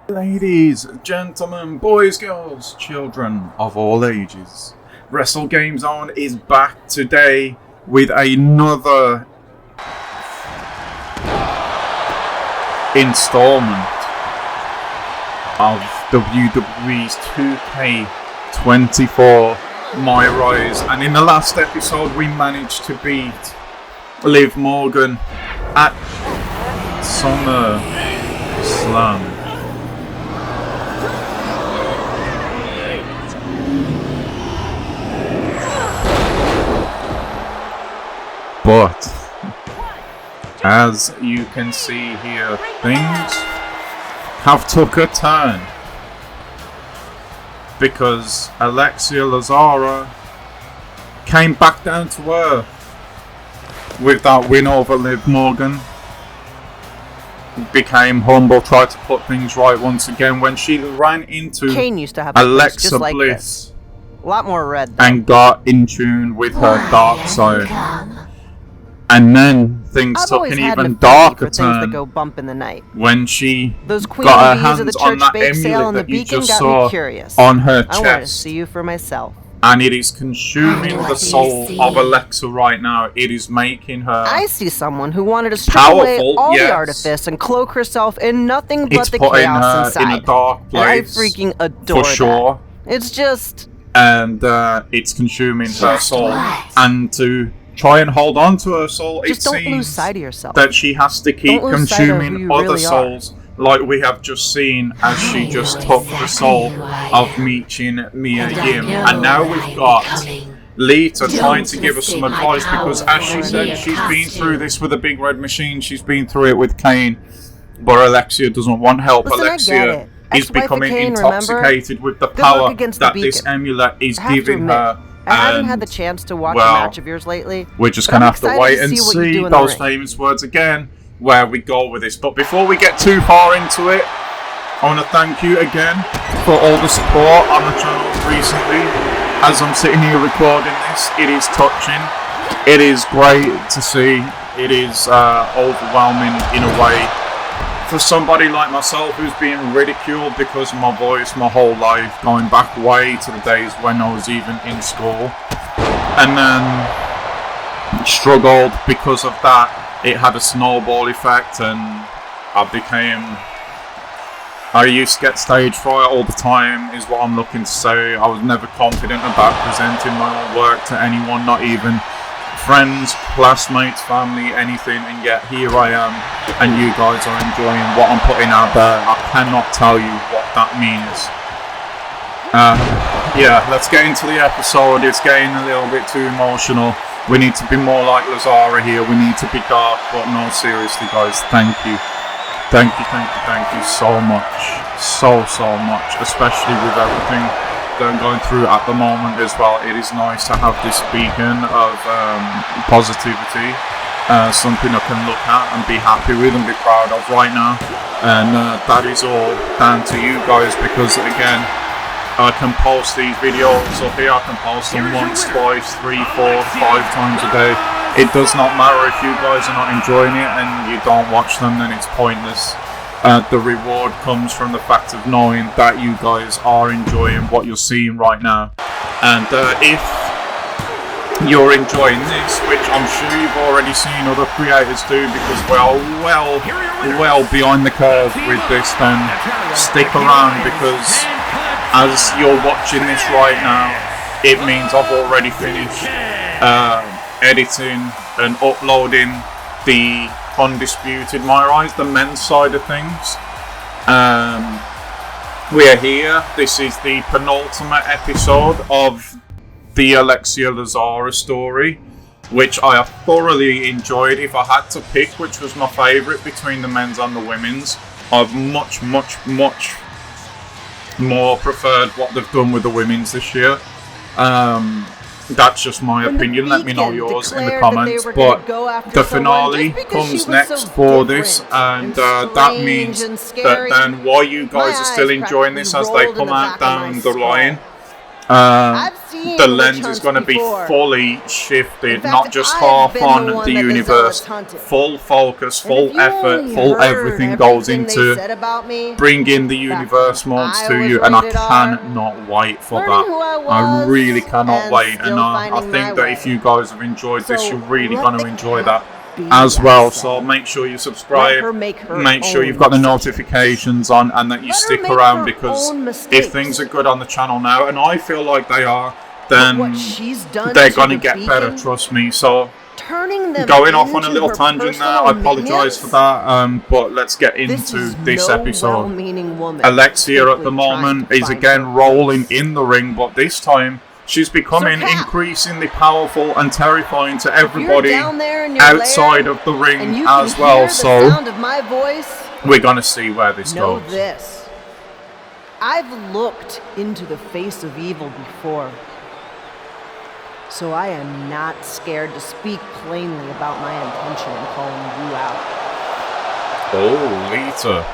Ladies, gentlemen, boys, girls, children of all ages, Wrestle Game Zone is back today with another installment of WWE's 2K24 Myrise, and in the last episode we managed to beat Liv Morgan at SummerSlam. But as you can see here, things have took a turn because Alexia Lazara came back down to earth with that win over Liv Morgan. Became humble, tried to put things right once again when she ran into Kane used to have Alexa just like Bliss this. A lot more red though. and got in tune with her dark side. And then things took an even darker turn that go bump in the night. when she Those got her hands hands on that amulet that you just saw curious. on her I wanted to chest. see you for myself. And it is consuming the soul of Alexa right now. It is making her... I see someone who wanted to strip away Powerful, all yes. the artifice and cloak herself in nothing but It's the putting chaos her inside. in a dark And I place, freaking adore for sure. that. It's just... And it's consuming her soul. And to try and hold on to her soul, Just it don't seems lose sight of yourself. that she has to keep Don't lose sight of who consuming you other really are. souls, like we have just seen as she just took the soul of Michin Mia Yim. And now we've got Lita trying to give us some advice because, as she said, she's been through this with a big red machine, she's been through it with Kane, but Alexia doesn't want help. Listen, I get Alexia it. is Ex-wife of becoming Kane, intoxicated with the Good luck power against the that this Beacon. amulet is I have to giving admit, her. I haven't had And the chance to watch well, a match of yours lately. we're just but going to I'm have to excited wait and see what you see do in the those ring. famous words again, where we go with this. But before we get too far into it, I want to thank you again for all the support on the channel recently. As I'm sitting here recording this, it is touching. It is great to see. It is overwhelming in a way. For somebody like myself who's been ridiculed because of my voice my whole life, going back way to the days when I was even in school, and then struggled because of that, it had a snowball effect, and I used to get stage fright all the time, is what I'm looking to say. I was never confident about presenting my own work to anyone, not even friends, classmates, family, anything, and yet here I am, and you guys are enjoying what I'm putting out there. I cannot tell you what that means. Yeah, let's get into the episode. It's getting a little bit too emotional. We need to be more like Lazara here. We need to be dark, but no, seriously guys, thank you. Thank you so much. So much, especially with everything that I'm going through at the moment as well. It is nice to have this beacon of positivity, something I can look at and be happy with and be proud of right now. And that is all down to you guys, because again, I can post these videos up here. I can post them once, twice, 3, 4, 5 times a day. It does not matter if you guys are not enjoying it and you don't watch them, then it's pointless. The reward comes from the fact of knowing that you guys are enjoying what you're seeing right now. And if you're enjoying this, which I'm sure you've already seen other creators do, because we're well behind the curve with this, then stick around, because as you're watching this right now, it means I've already finished editing and uploading the Undisputed Myrise, the men's side of things. We are here. This is the penultimate episode of the Alexia Lazara story, which I have thoroughly enjoyed. If I had to pick which was my favourite between the men's and the women's, I've much more preferred what they've done with the women's this year. That's just my opinion. Let me know yours in the comments. But the finale comes next for this, and that means that then while you guys are still enjoying this as they come out down the line, I've seen the witch lens is hunts going to be before. fully shifted, In fact, not just I've half been on the one the that the universe. zealots hunted. Full focus, And if full you effort, only full heard everything goes everything they into said about me, bringing the back universe when modes I to was you, and I rated R, cannot wait for learning that. who I I was really cannot and wait, and still I finding think my that if way. you guys have enjoyed this, So you're really let going to the enjoy cat that be, as I well. say. So make sure you Let subscribe, her make her make sure you've own got the decisions. notifications on, and that you Let her stick make around, her because own if mistakes. things are good on the channel now, and I feel like they are, But then what she's done they're to going to the get better, beacon, trust me. So turning them going off on a into little her tangent there, I personal apologise for minions? that, but let's get This into is this no episode. well-meaning woman Alexia at the simply trying moment to is find again her rolling place. in the ring, but this time she's becoming So, Cap, increasingly powerful and terrifying to If you're everybody down there in your outside lair, of the and ring you as can well. hear the So sound of my voice, we're gonna see where this know goes. this. I've looked into the face of evil before, so I am not scared to speak plainly about my intention in calling you out. Oh, Lita.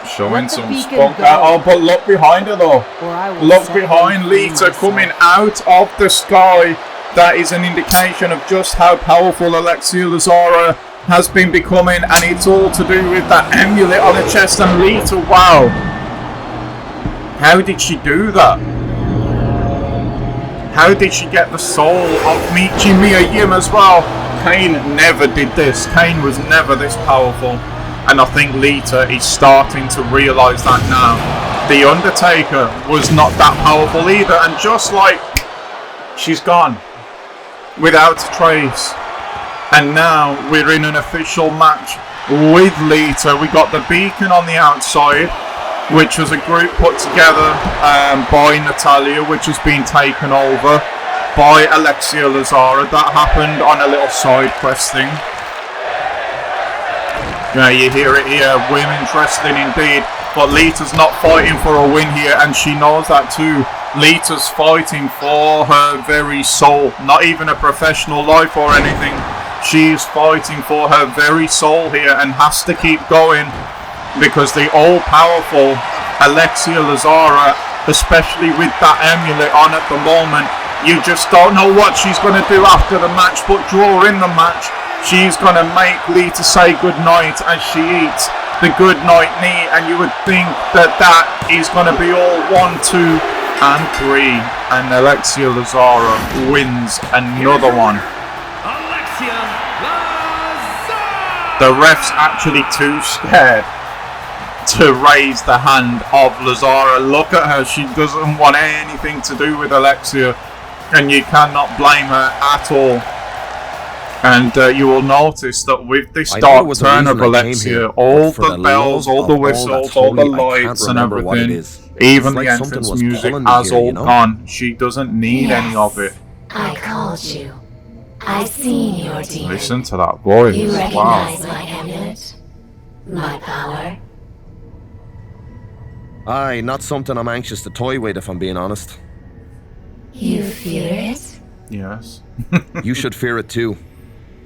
Showing Let the some beacon spunk go. out. Oh, but look behind her though. Or I will Look set them behind free Lita myself. coming out of the sky. That is an indication of just how powerful Alexia Lazara has been becoming, and it's all to do with that amulet on her chest. And Lita, wow. How did she do that? How did she get the soul of Mia Yim as well? Kane never did this. Kane was never this powerful. And I think Lita is starting to realise that now. The Undertaker was not that powerful either. And just like, she's gone. Without a trace. And now we're in an official match with Lita. We got the beacon on the outside, which was a group put together by Natalia, which has been taken over by Alexia Lazara. That happened on a little side quest thing. Yeah, you hear it here, women's wrestling indeed. But Lita's not fighting for a win here, and she knows that too. Lita's fighting for her very soul, not even a professional life or anything. She's fighting for her very soul here and has to keep going, because the all-powerful Alexia Lazara, especially with that amulet on at the moment, you just don't know what she's going to do after the match. But during the match, she's going to make Lita say goodnight as she eats the goodnight knee, and you would think that that is going to be all 1, 2, and 3, and Alexia Lazara wins another one. Alexia Lazara! The ref's actually too scared to raise the hand of Lazara. Look at her, she doesn't want anything to do with Alexia, and you cannot blame her at all. And you will notice that with this dark turn of Alexia, all the bells, all the whistles, all the lights and everything, even the entrance music has all gone. She doesn't need any of it. I called you. I've seen your demon. Listen to that voice. You Wow. recognize my amulet? My power? Aye, not something I'm anxious to toy with, if I'm being honest. You fear it? Yes. You should fear it too.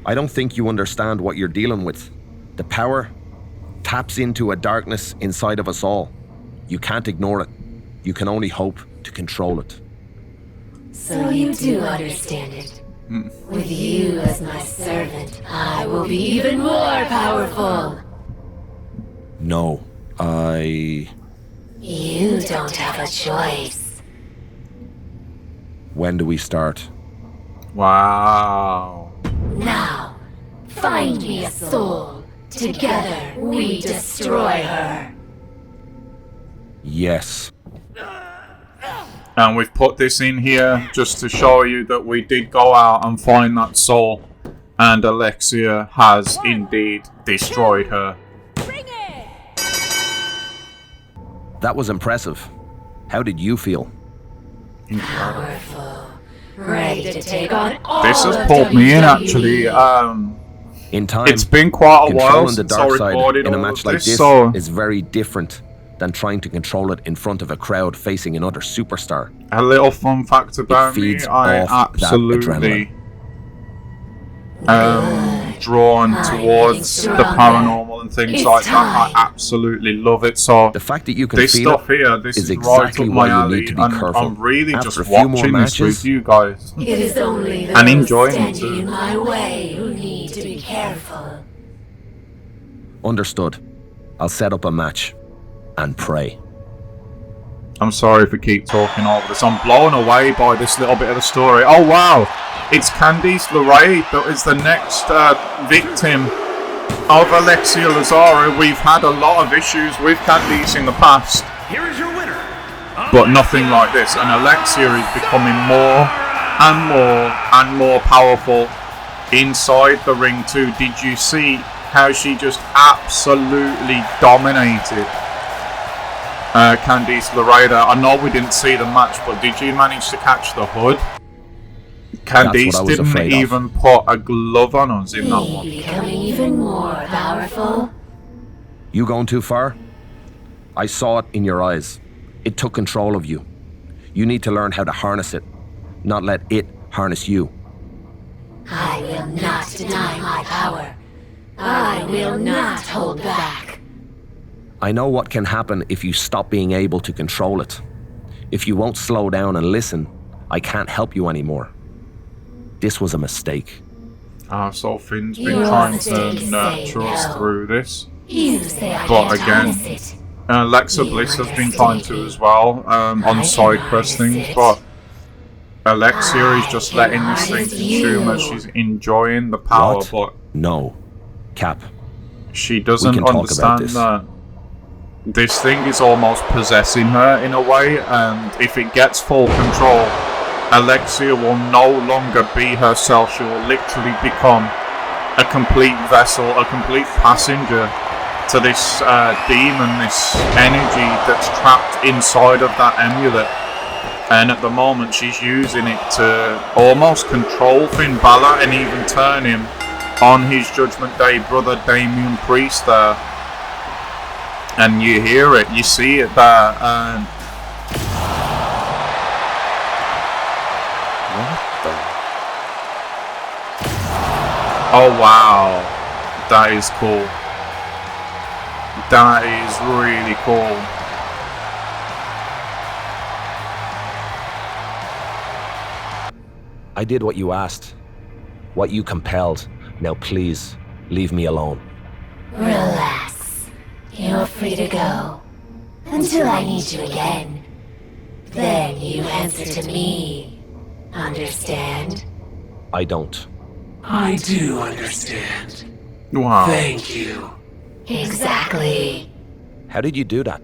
I don't think you understand what you're dealing with. The power taps into a darkness inside of us all. You can't ignore it. You can only hope to control it. So you do understand it. With you as my servant, I will be even more powerful. No, You don't have a choice. When do we start? Wow. Now, find me a soul. Together, we destroy her. Yes. And we've put this in here just to show you that we did go out and find that soul. And Alexia has indeed destroyed her. That was impressive. How did you feel? Powerful. Ready to take on all This has of pulled me in WWE. actually. In time, It's been quite a while controlling the since I dark side recorded in a all match of like this, this so is very different than trying to control it in front of a crowd facing another superstar. a little fun fact about me, feeds I off that absolutely drawn towards the paranormal emotional and things It's like that. I time. absolutely love it. So The fact that you can this feel stuff it here, this is exactly right up why my you alley, need to be and careful. I'm really After just a few more watching this matches, with you guys It is only those and enjoying it standing too. in my way who need to be careful. understood. I'll set up a match and pray. I'm sorry if we keep talking over this. I'm blown away by this little bit of the story. Oh wow, it's Candice LeRae that is the next victim of Alexia Lazara. We've had a lot of issues with Candice in the past, Here is your winner. but nothing like this. And Alexia is becoming more and more and more powerful inside the ring too. Did you see how she just absolutely dominated Candice LeRae there? I know we didn't see the match, but did you manage to catch the hood? Candice what I was didn't afraid of. even put a glove on us in that one. Becoming even more powerful. You going too far? I saw it in your eyes. It took control of you. You need to learn how to harness it, not let it harness you. I will not deny my power. I will not hold back. I know what can happen if you stop being able to control it. If you won't slow down and listen, I can't help you anymore. This was a mistake. So Finn's been Your trying to mistake is nurture saying us no. through this. You say I But can't again, harness it. Alexa You Bliss has are been trying to mistaken. as well on side quest things, it. but Alexia is just I letting can this thing harness consume her. you. She's enjoying the power, What? but No. Cap, she doesn't can talk about understand this. that this thing is almost possessing her in a way, and if it gets full control, Alexia will no longer be herself. She will literally become a complete vessel, a complete passenger to this demon, this energy that's trapped inside of that amulet. And at the moment, she's using it to almost control Finn Balor and even turn him on his Judgment Day brother, Damian Priest there. And you hear it, you see it there. And what the? Oh wow, that is cool. That is really cool. I did what you asked, what you compelled. Now please, leave me alone. Relax. You're free to go. Until I need you again. Then you answer to me. Understand? I don't. I do understand. Wow. Thank you. Exactly. How did you do that?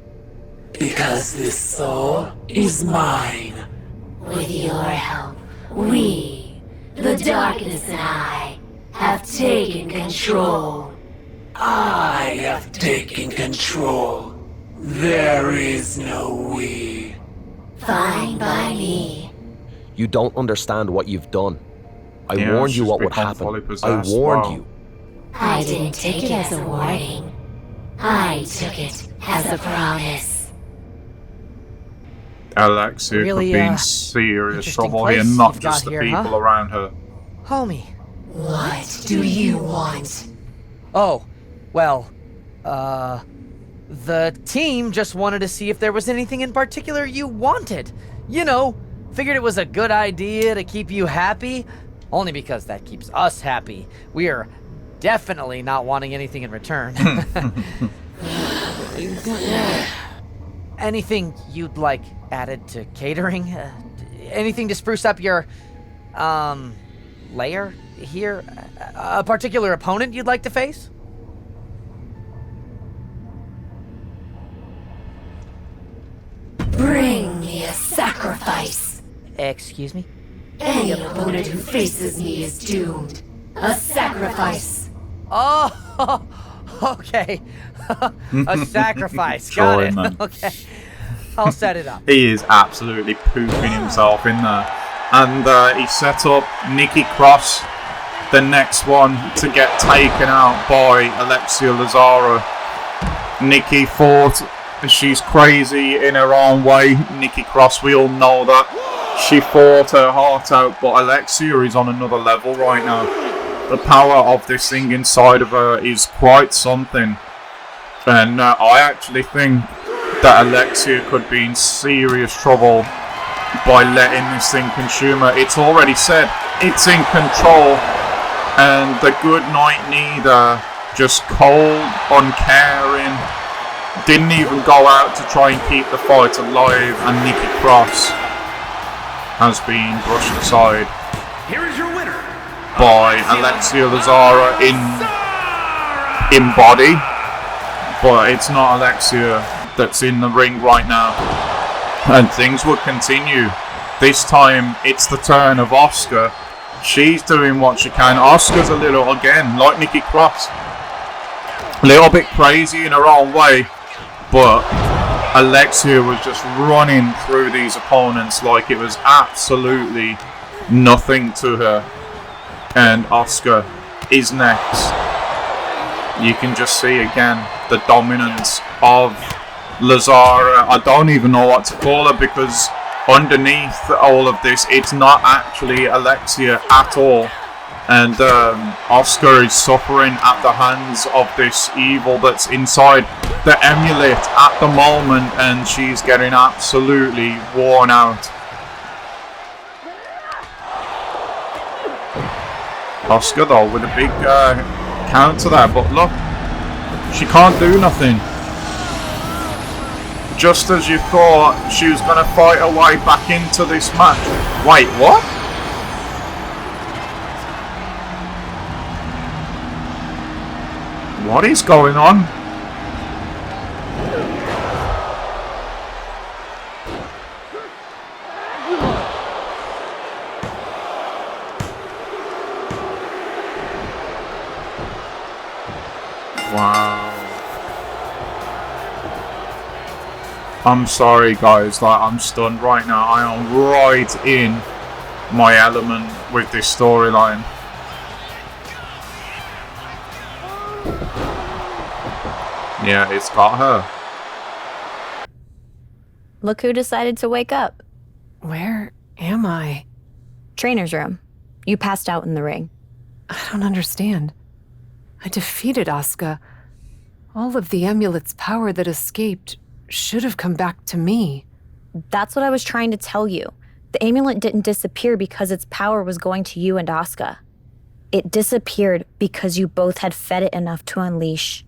Because this soul is mine. With your help, we, the darkness and I, have taken control. I have taken control. There is no we. Fine by me. You don't understand what you've done. I Yeah, warned you she's what would become happen. fully I possessed. warned Wow. you. I didn't take it as a warning. I took it as a promise. Alexia Really, could be in interesting serious trouble place here, not you've just got the here, people huh? around her. Homie. What do you want? Oh, well, the team just wanted to see if there was anything in particular you wanted. You know, figured it was a good idea to keep you happy, only because that keeps us happy. We are definitely not wanting anything in return. Anything you'd like added to catering? Anything to spruce up your, lair here? A particular opponent you'd like to face? Bring me a sacrifice. Excuse me? Any opponent who faces me is doomed. A sacrifice. Oh, okay. A sacrifice. Got Joy, it. man. Okay. I'll set it up. He is absolutely pooping himself in there. And he set up Nikki Cross, the next one to get taken out by Alexia Lazara. Nikki fought. She's crazy in her own way. Nikki Cross, we all know that. She fought her heart out, but Alexia is on another level right now. The power of this thing inside of her is quite something. And I actually think that Alexia could be in serious trouble by letting this thing consume her. It's already said it's in control, and the good night neither, just cold, uncaring, didn't even go out to try and keep the fight alive, and Nikki Cross has been brushed aside Here is your winner, by Alexia Lazara in body, but it's not Alexia that's in the ring right now, and things will continue. This time it's the turn of Asuka. She's doing what she can. Asuka's a little, again, like Nikki Cross, a little bit crazy in her own way, but Alexia was just running through these opponents like it was absolutely nothing to her. And Asuka is next. You can just see again the dominance of Lazara. I don't even know what to call her, because underneath all of this, it's not actually Alexia at all. And Asuka is suffering at the hands of this evil that's inside the amulet at the moment, and she's getting absolutely worn out. Asuka though with a big counter there, but look, she can't do nothing. Just as you thought she was going to fight her way back into this match. Wait, what? What is going on? Wow. I'm sorry guys, like I'm stunned right now. I am right in my element with this storyline. Yeah, it's got her. Look who decided to wake up. Where am I? Trainer's room. You passed out in the ring. I don't understand. I defeated Asuka. All of the amulet's power that escaped should have come back to me. That's what I was trying to tell you. The amulet didn't disappear because its power was going to you and Asuka. It disappeared because you both had fed it enough to unleash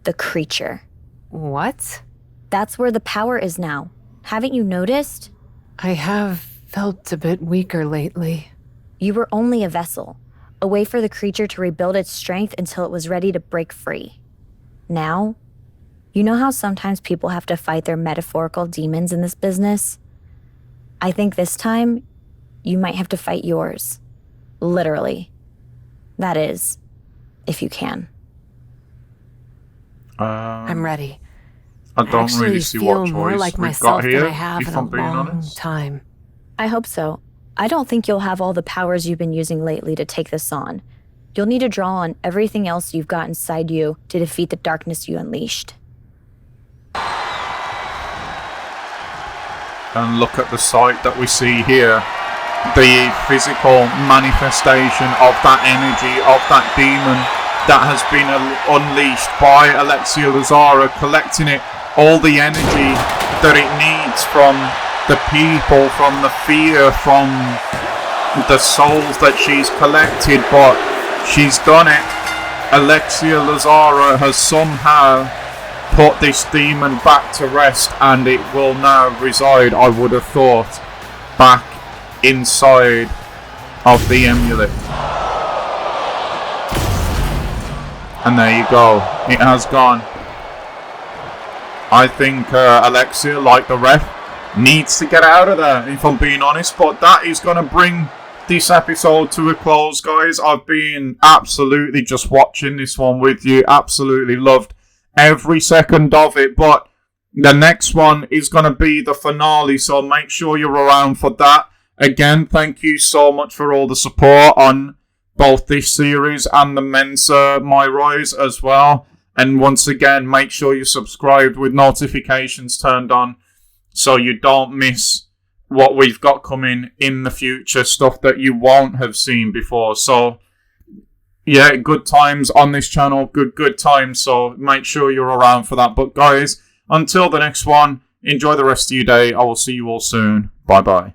the creature. What? That's where the power is now. Haven't you noticed? I have felt a bit weaker lately. You were only a vessel, a way for the creature to rebuild its strength until it was ready to break free. Now, you know how sometimes people have to fight their metaphorical demons in this business? I think this time, you might have to fight yours. Literally. That is, if you can. I'm ready. I don't actually really see feel what more choice like we've myself got here, than I have if in I'm a being long honest. time. I hope so. I don't think you'll have all the powers you've been using lately to take this on. You'll need to draw on everything else you've got inside you to defeat the darkness you unleashed. And look at the sight that we see here. The physical manifestation of that energy, of that demon that has been unleashed by Alexia Lazara, collecting it, all the energy that it needs from the people, from the fear, from the souls that she's collected, but she's done it. Alexia Lazara has somehow put this demon back to rest, and it will now reside, I would have thought, back inside of the amulet. And there you go, it has gone. I think Alexia, like the ref, needs to get out of there, if I'm being honest, but that is going to bring this episode to a close, guys. I've been absolutely just watching this one with you, absolutely loved every second of it, but the next one is going to be the finale, so make sure you're around for that. Again, thank you so much for all the support on both this series and the Mensa Myrise as well. And once again, make sure you're subscribed with notifications turned on so you don't miss what we've got coming in the future, stuff that you won't have seen before. So Yeah, good times on this channel. Good times. So make sure you're around for that. But guys, until the next one, enjoy the rest of your day. I will see you all soon. Bye-bye.